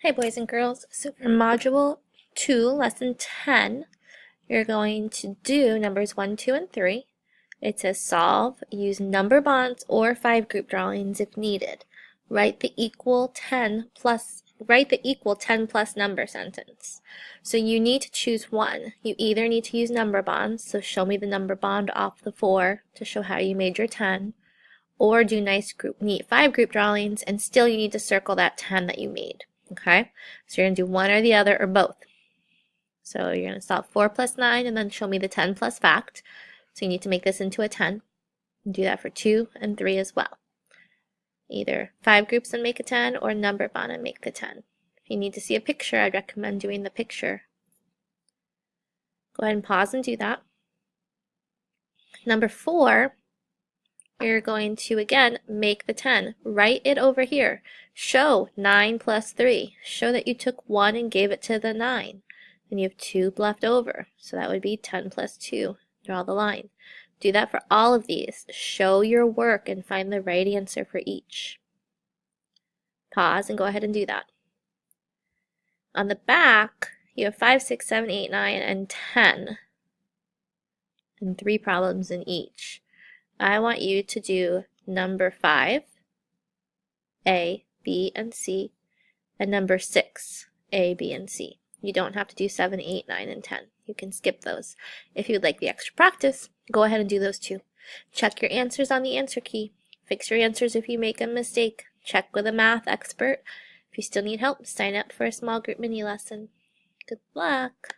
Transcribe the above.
Hi boys and girls, so for Module 2, Lesson 10, you're going to do numbers 1, 2, and 3. It says solve, use number bonds or 5 group drawings if needed. Write the equal 10 plus number sentence. So you need to choose one. You either need to use number bonds, so show me the number bond off the 4 to show how you made your 10, or do neat 5 group drawings, and still you need to circle that 10 that you made. Okay, so you're going to do one or the other or both. So you're going to solve 4 plus 9 and then show me the 10 plus fact. So you need to make this into a 10. Do that for 2 and 3 as well. Either 5 groups and make a 10 or number bond and make the 10. If you need to see a picture, I'd recommend doing the picture. Go ahead and pause and do that. Number 4, you're going to, again, make the 10. Write it over here. Show 9 plus 3. Show that you took 1 and gave it to the 9. Then you have 2 left over. So that would be 10 plus 2. Draw the line. Do that for all of these. Show your work and find the right answer for each. Pause and go ahead and do that. On the back, you have 5, 6, 7, 8, 9, and 10. And 3 problems in each. I want you to do number 5, A, B, and C, and number 6, A, B, and C. You don't have to do 7, 8, 9, and 10. You can skip those. If you'd like the extra practice, go ahead and do those too. Check your answers on the answer key. Fix your answers if you make a mistake. Check with a math expert. If you still need help, sign up for a small group mini lesson. Good luck!